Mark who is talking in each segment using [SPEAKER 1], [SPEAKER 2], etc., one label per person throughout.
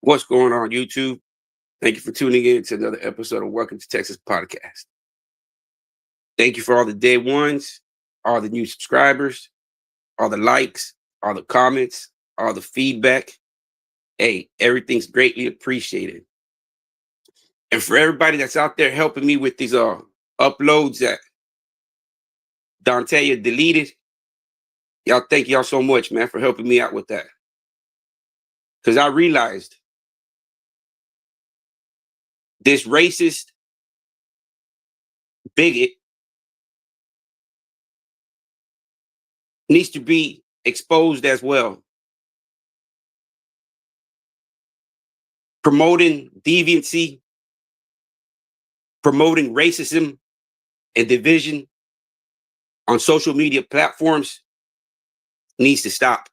[SPEAKER 1] What's going on, YouTube? Thank you for tuning in to another episode of Welcome to Texas Podcast. Thank you for all the day ones, all the new subscribers, all the likes, all the comments, all the feedback. Hey, everything's greatly appreciated. And for everybody that's out there helping me with these uploads that Dante deleted, y'all, thank y'all so much, man, for helping me out with that. Because I realized this racist bigot needs to be exposed as well. Promoting deviancy, promoting racism and division on social media platforms needs to stop.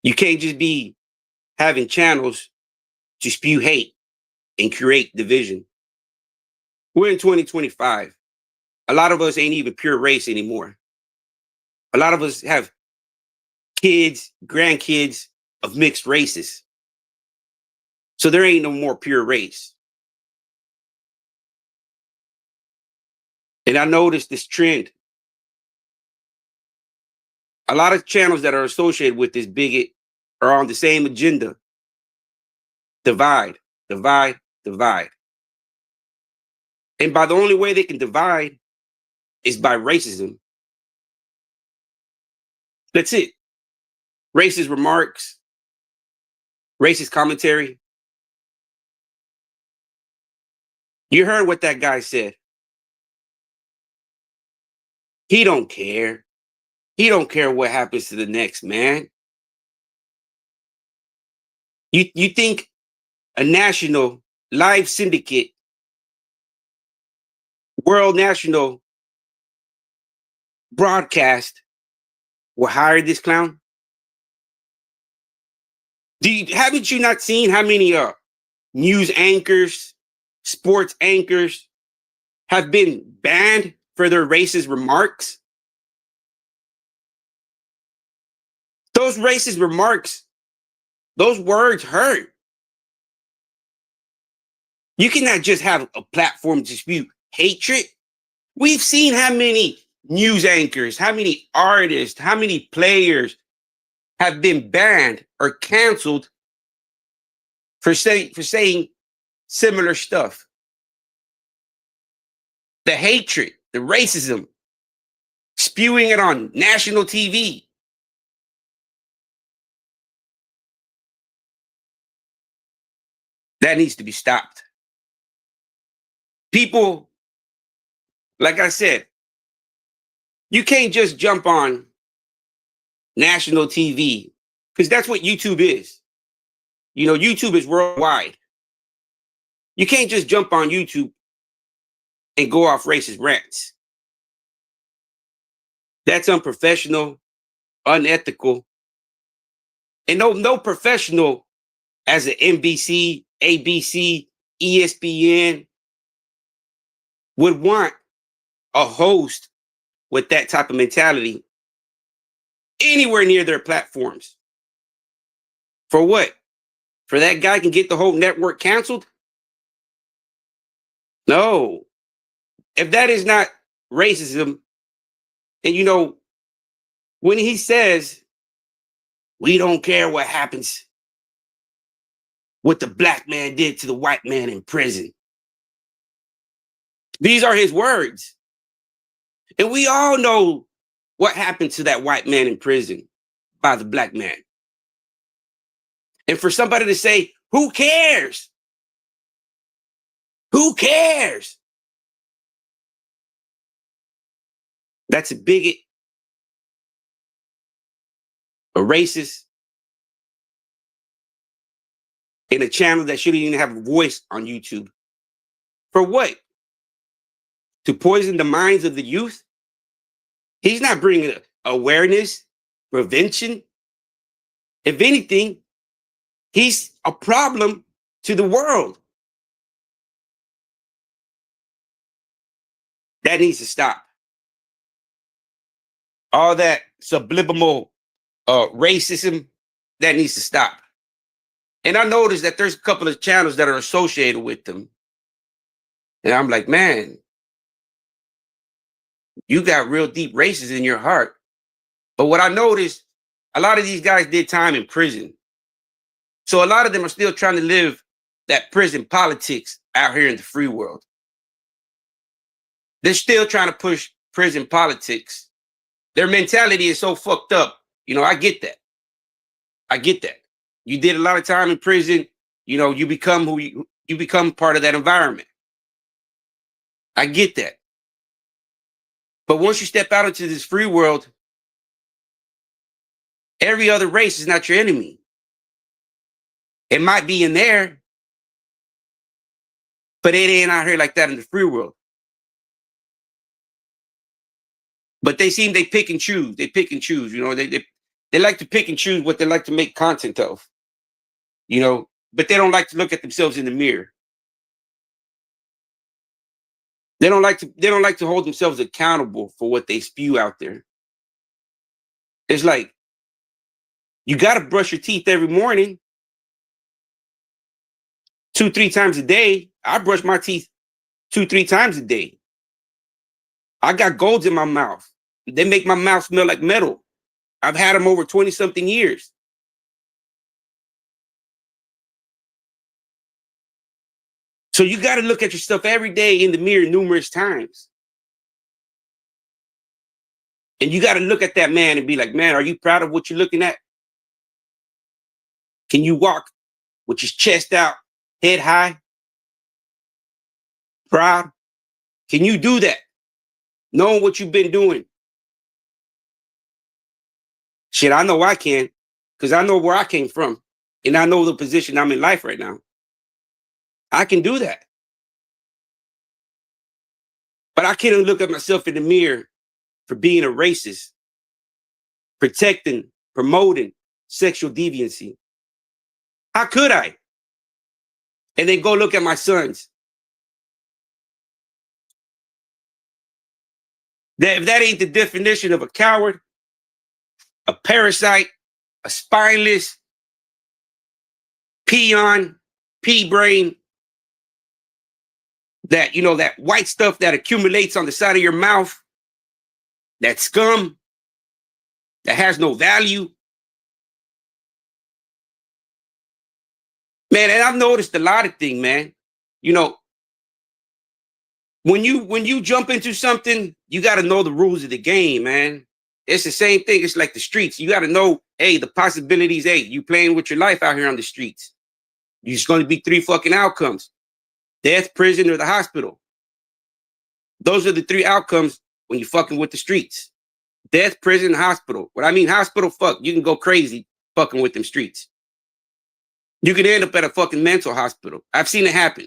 [SPEAKER 1] You can't just be having channels to spew hate and create division. We're in 2025. A lot of us ain't even pure race anymore. A lot of us have kids, grandkids of mixed races. So there ain't no more pure race. And I noticed this trend. A lot of channels that are associated with this bigot are on the same agenda. Divide, divide, divide. And by the only way they can divide is by racism. That's it. Racist remarks, racist commentary. You heard what that guy said. He don't care. He don't care what happens to the next man. You think a national live syndicate, world national broadcast will hire this clown? Haven't you not seen how many news anchors, sports anchors have been banned for their racist remarks? Those racist remarks, those words hurt. You cannot just have a platform to spew hatred. We've seen how many news anchors, how many artists, how many players have been banned or canceled for saying similar stuff. The hatred, the racism, spewing it on national TV. That needs to be stopped. People, like I said, you can't just jump on national TV because that's what YouTube is. You know, YouTube is worldwide. You can't just jump on YouTube and go off racist rants. That's unprofessional, unethical, and no professional as an NBC, ABC, ESPN would want a host with that type of mentality anywhere near their platforms. For what? For that guy can get the whole network canceled? No. If that is not racism, and you know, when he says, we don't care what happens, what the black man did to the white man in prison. These are his words. And we all know what happened to that white man in prison by the black man. And for somebody to say, who cares? Who cares? That's a bigot, a racist, in a channel that shouldn't even have a voice on YouTube. For what? To poison the minds of the youth? He's not bringing awareness, prevention. If anything, he's a problem to the world. That needs to stop. All that subliminal racism that needs to stop. And I noticed that there's a couple of channels that are associated with them. And I'm like, man, you got real deep racism in your heart. But what I noticed, a lot of these guys did time in prison. So a lot of them are still trying to live that prison politics out here in the free world. They're still trying to push prison politics. Their mentality is so fucked up. You know, I get that. I get that. You did a lot of time in prison. You know, you become who you become part of that environment. I get that. But once you step out into this free world, every other race is not your enemy. It might be in there, but it ain't out here like that in the free world. But they seem they pick and choose. They pick and choose. You know, they like to pick and choose what they like to make content of. You know, but they don't like to look at themselves in the mirror. They don't like to hold themselves accountable for what they spew out there. It's like you got to brush your teeth every morning, 2-3 times a day. I brush my teeth 2-3 times a day. I got golds in my mouth. They make my mouth smell like metal. I've had them over 20-something years. So you got to look at yourself every day in the mirror numerous times. And you got to look at that man and be like, man, are you proud of what you're looking at? Can you walk with your chest out, head high? Proud? Can you do that? Knowing what you've been doing? Shit, I know I can, because I know where I came from. And I know the position I'm in life right now. I can do that. But I can't look at myself in the mirror for being a racist, protecting, promoting sexual deviancy. How could I? And then go look at my sons. If that ain't the definition of a coward, a parasite, a spineless, peon, pea brain, that, you know, that white stuff that accumulates on the side of your mouth, that scum that has no value. Man, and I've noticed a lot of things, man. You know, when you jump into something, you got to know the rules of the game, man. It's the same thing. It's like the streets. You got to know, hey, the possibilities. Hey, you playing with your life out here on the streets. There's going to be 3 fucking outcomes: death, prison, or the hospital. Those are the 3 outcomes when you're fucking with the streets: death, prison, hospital. What I mean, hospital, fuck, you can go crazy fucking with them streets. You can end up at a fucking mental hospital. I've seen it happen.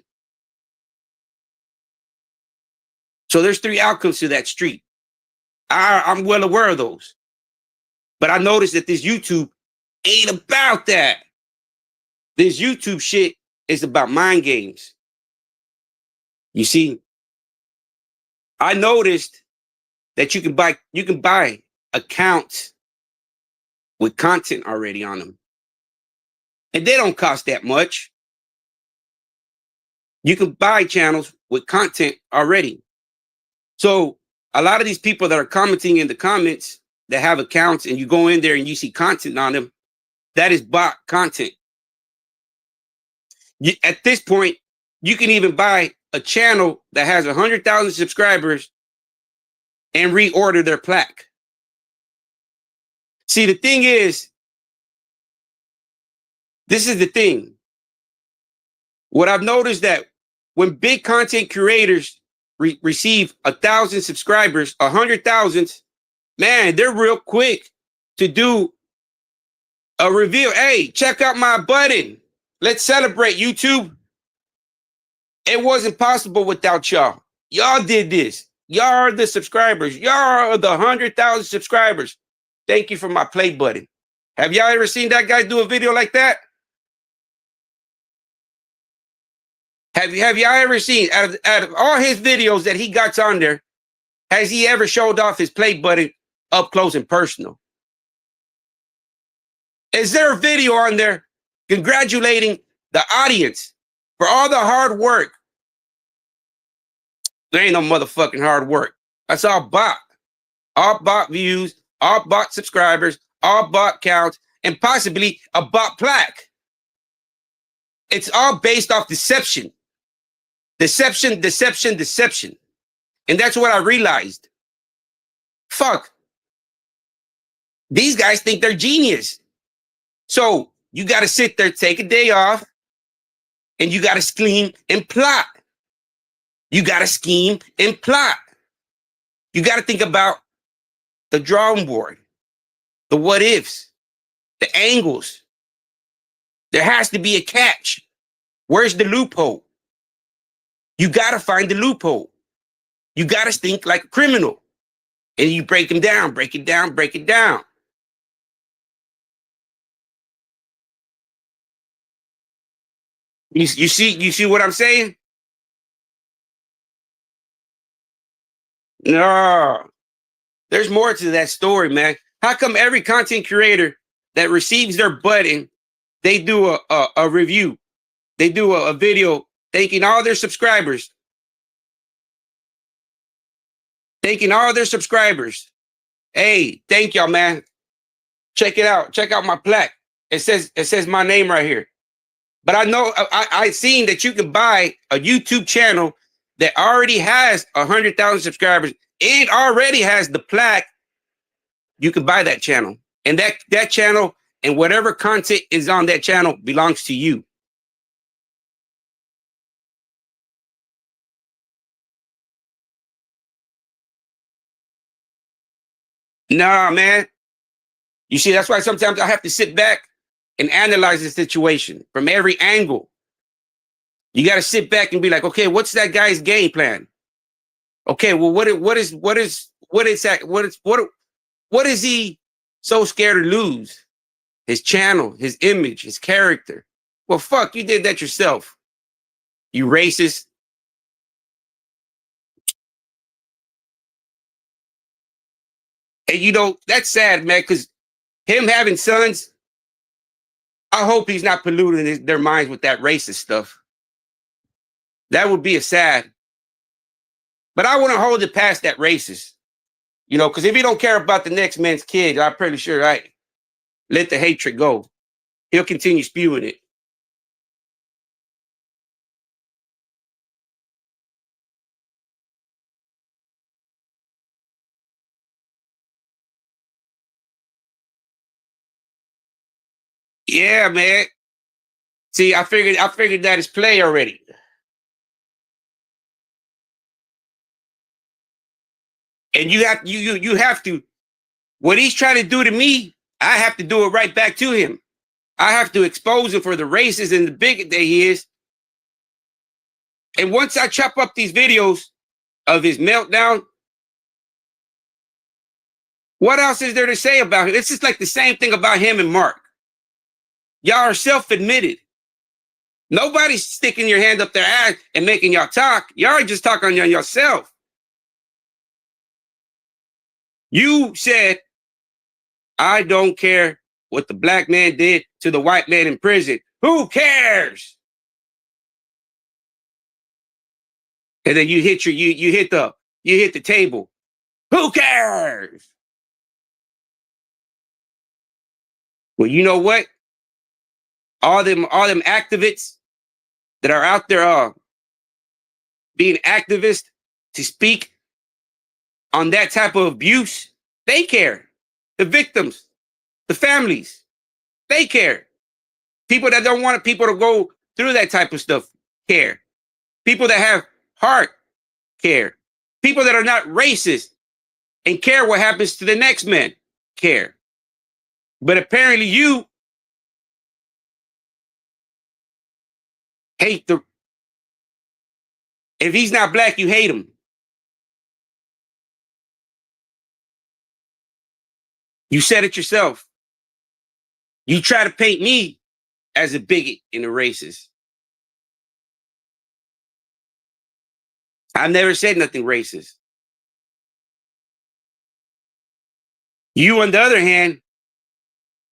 [SPEAKER 1] So there's 3 outcomes to that street. I'm well aware of those. But I noticed that this YouTube ain't about that. This YouTube shit is about mind games. You see, I noticed that you can buy accounts with content already on them. And they don't cost that much. You can buy channels with content already. So a lot of these people that are commenting in the comments that have accounts, and you go in there and you see content on them, that is bot content. At this point, you can even buy a channel that has 100,000 subscribers and reorder their plaque. See, the thing is, this is the thing. What I've noticed that when big content creators receive 1,000 subscribers, 100,000, man, they're real quick to do a reveal. Hey, check out my button. Let's celebrate, YouTube. It wasn't possible without y'all. Y'all did this. Y'all are the subscribers. Y'all are the 100,000 subscribers. Thank you for my play button. Have y'all ever seen that guy do a video like that? Have y'all ever seen, out of all his videos that he got on there, has he ever showed off his play button up close and personal? Is there a video on there congratulating the audience for all the hard work? There ain't no motherfucking hard work. That's all bot views, all bot subscribers, all bot counts, and possibly a bot plaque. It's all based off deception. Deception, deception, deception. And that's what I realized. Fuck. These guys think they're genius. So you got to sit there, take a day off, and you got to scheme and plot. You got to scheme and plot. You got to think about the drawing board, the what ifs, the angles. There has to be a catch. Where's the loophole? You got to find the loophole. You got to think like a criminal. And you break them down, break it down, break it down. You see what I'm saying? No, there's more to that story, man. How come every content creator that receives their button, they do a review, they do a video thanking all their subscribers, Hey, thank y'all, man. Check it out. Check out my plaque. It says my name right here. But I know I seen that you can buy a YouTube channel that already has 100,000 subscribers and already has the plaque. You can buy that channel, and that channel and whatever content is on that channel belongs to you. Nah, man. You see, that's why sometimes I have to sit back and analyze the situation from every angle. You got to sit back and be like, okay, what's that guy's game plan? Okay, well, what is he so scared to lose? His channel, his image, his character. Well, fuck, you did that yourself. You racist. And you know, that's sad, man, because him having sons, I hope he's not polluting their minds with that racist stuff. That would be a sad. But I want to hold it past that racist. You know, because if he don't care about the next man's kid, I'm pretty sure I let the hatred go. He'll continue spewing it. Yeah, man. See, I figured that is play already. And you have to. What he's trying to do to me, I have to do it right back to him. I have to expose him for the racist and the bigot that he is. And once I chop up these videos of his meltdown, what else is there to say about him? It's just like the same thing about him and Mark. Y'all are self-admitted. Nobody's sticking your hand up their ass and making y'all talk. Y'all are just talking on yourself. You said, I don't care what the black man did to the white man in prison. Who cares? And then you hit the table. Who cares? Well, you know what? All them activists that are out there being activists to speak on that type of abuse, they care. The victims, the families, they care. People that don't want people to go through that type of stuff care. People that have heart care. People that are not racist and care what happens to the next man care. But apparently you hate if he's not black, you hate him. You said it yourself. You try to paint me as a bigot and a racist. I've never said nothing racist. You, on the other hand,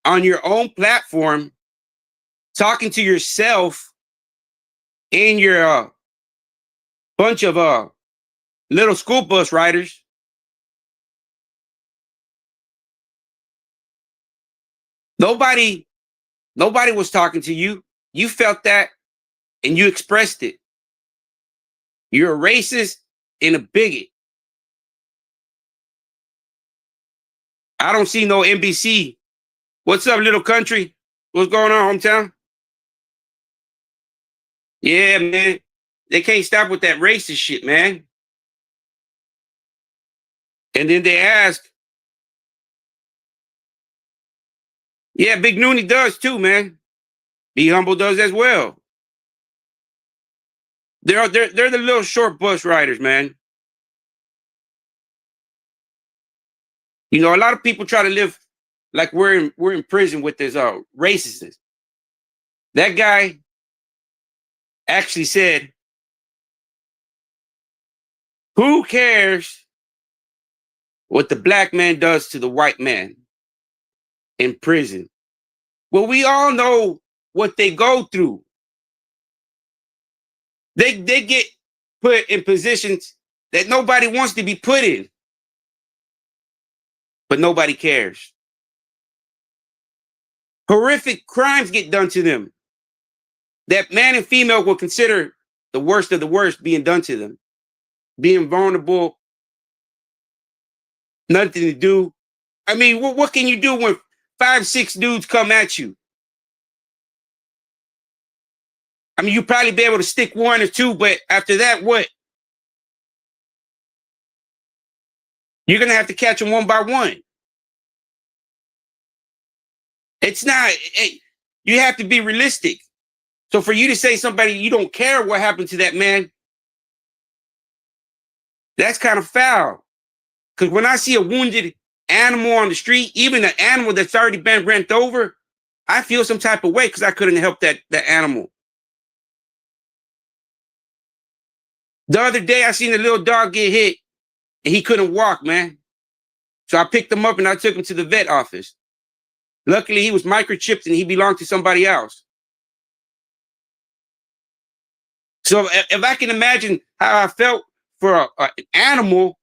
[SPEAKER 1] on your own platform, talking to yourself and your bunch of little school bus riders. Nobody, nobody was talking to you. You felt that and you expressed it. You're a racist and a bigot. I don't see no NBC. What's up, little country? What's going on, hometown? Yeah, man. They can't stop with that racist shit, man. And then they ask, yeah, Big Noonie does too, man. Be Humble does as well. They're the little short bus riders, man. You know, a lot of people try to live like we're in prison with this racistness. That guy actually said, "Who cares what the black man does to the white man in prison?" Well, we all know what they go through. They get put in positions that nobody wants to be put in, but nobody cares. Horrific crimes get done to them that man and female will consider the worst of the worst being done to them. Being vulnerable, nothing to do. I mean, what can you do when 5, 6 dudes come at you? I mean, you probably be able to stick 1 or 2, but after that, what? You're gonna have to catch them one by one. It's not. You have to be realistic. So for you to say somebody you don't care what happened to that man, that's kind of foul. Because when I see a wounded animal on the street, even an animal that's already been rent over, I feel some type of way because I couldn't help that animal. The other day, I seen a little dog get hit and he couldn't walk, man. So I picked him up and I took him to the vet office. Luckily, he was microchipped and he belonged to somebody else. So if I can imagine how I felt for an animal,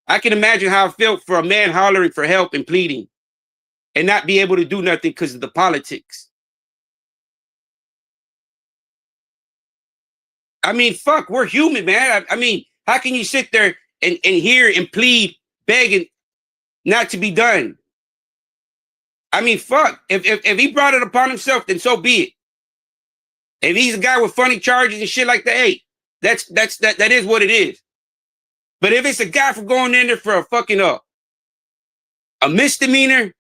[SPEAKER 1] I can imagine how I felt for a man hollering for help and pleading and not be able to do nothing because of the politics. I mean, fuck, we're human, man. I mean, how can you sit there and hear and plead, begging not to be done? I mean, fuck. If he brought it upon himself, then so be it. If he's a guy with funny charges and shit like that, hey, that is what it is. But if it's a guy for going in there for a fucking a misdemeanor,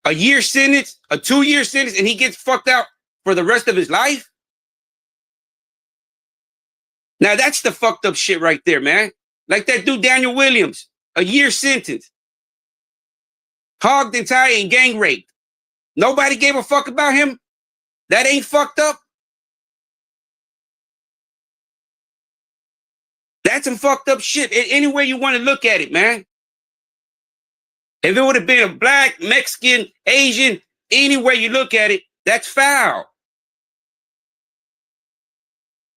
[SPEAKER 1] a year sentence, a 2-year sentence, and he gets fucked out for the rest of his life, now that's the fucked up shit right there, man. Like that dude Daniel Williams, a year sentence, hogged and tied and gang raped. Nobody gave a fuck about him. That ain't fucked up. That's some fucked up shit. Any way you want to look at it, man. If it would have been a black, Mexican, Asian, any way you look at it, that's foul.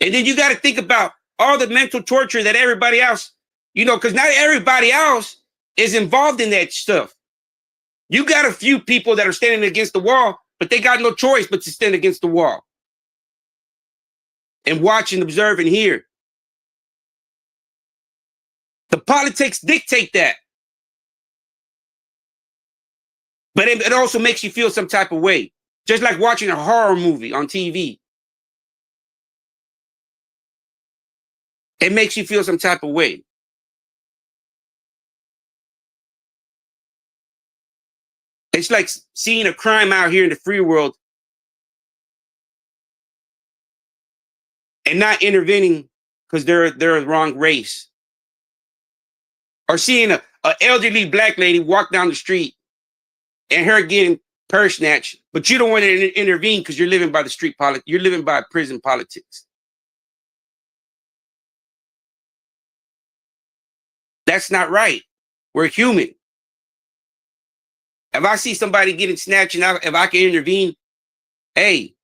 [SPEAKER 1] And then you got to think about all the mental torture that everybody else, you know, because not everybody else is involved in that stuff. You got a few people that are standing against the wall, but they got no choice but to stand against the wall and watch and observe and hear. The politics dictate that. But it also makes you feel some type of way. Just like watching a horror movie on TV. It makes you feel some type of way. It's like seeing a crime out here in the free world and not intervening because they're the wrong race. Or seeing a elderly black lady walk down the street and her getting purse snatched, but you don't want to intervene because you're living by the street politics. You're living by prison politics. That's not right. We're human. If I see somebody getting snatched and if I can intervene, hey,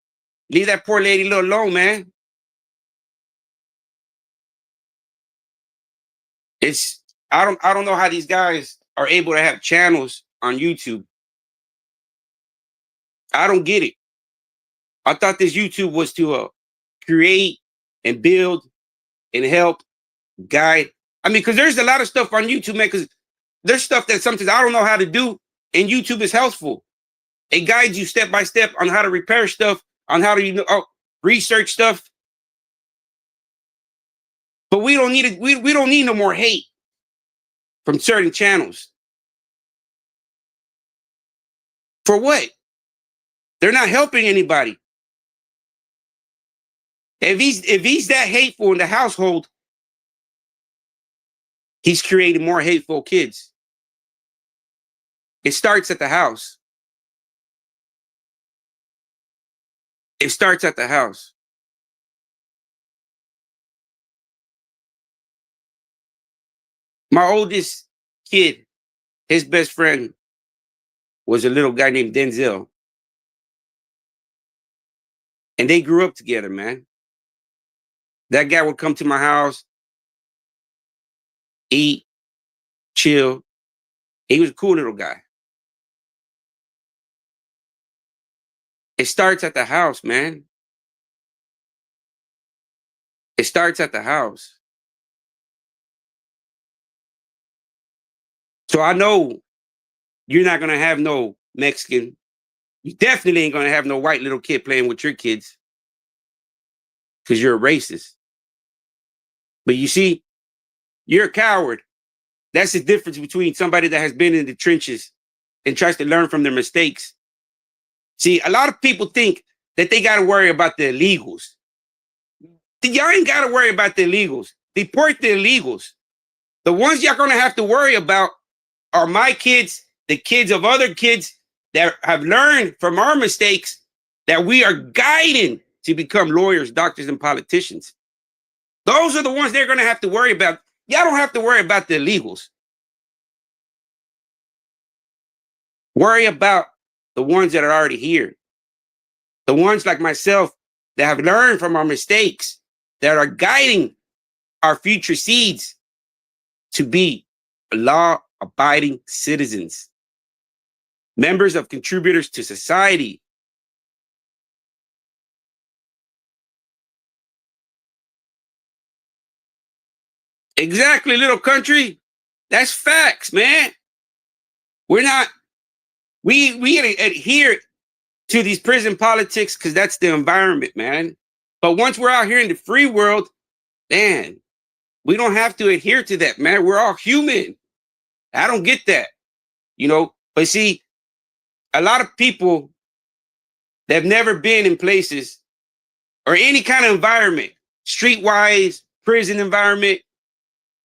[SPEAKER 1] leave that poor lady a little alone, man. It's I don't know how these guys are able to have channels on YouTube. I don't get it. I thought this YouTube was to create and build and help guide. I mean, because there's a lot of stuff on YouTube, man. Because there's stuff that sometimes I don't know how to do, and YouTube is helpful. It guides you step by step on how to repair stuff, on how to research stuff. But we don't need it. We don't need no more hate from certain channels. For what? They're not helping anybody. If he's that hateful in the household, he's creating more hateful kids. It starts at the house. It starts at the house. My oldest kid, his best friend was a little guy named Denzel. And they grew up together, man. That guy would come to my house, eat, chill. He was a cool little guy. It starts at the house, man. It starts at the house. So I know you're not going to have no Mexican. You definitely ain't going to have no white little kid playing with your kids because you're a racist. But you see, you're a coward. That's the difference between somebody that has been in the trenches and tries to learn from their mistakes. See, a lot of people think that they got to worry about the illegals. Y'all ain't got to worry about the illegals. Deport the illegals. The ones y'all going to have to worry about are my kids, the kids of other kids that have learned from our mistakes that we are guiding to become lawyers, doctors, and politicians. Those are the ones they're going to have to worry about. Y'all don't have to worry about the illegals. Worry about the ones that are already here. The ones like myself that have learned from our mistakes, that are guiding our future seeds to be law-abiding citizens, members of contributors to society. Exactly, little country. That's facts, man. We adhere to these prison politics because that's the environment, man. But once we're out here in the free world, man, we don't have to adhere to that, man. We're all human. I don't get that, But see, a lot of people that have never been in places or any kind of environment, streetwise, prison environment,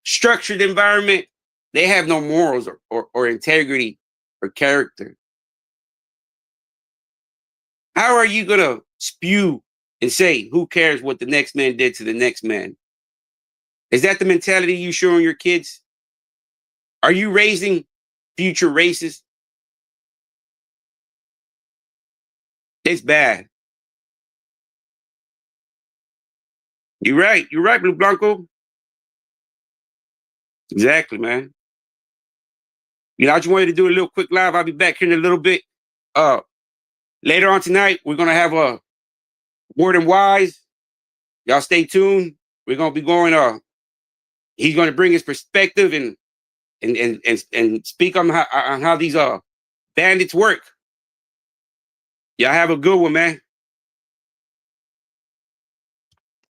[SPEAKER 1] structured environment, they have no morals or integrity or character. How are you going to spew and say, who cares what the next man did to the next man? Is that the mentality you showing your kids? Are you raising future racists? It's bad. You're right. You're right, Blue Blanco. Exactly, man. I just wanted to do a little quick live. I'll be back here in a little bit. Later on tonight, we're going to have a Word and Wise. Y'all stay tuned. We're going to be going, he's going to bring his perspective and speak on how these bandits work. Y'all have a good one, man.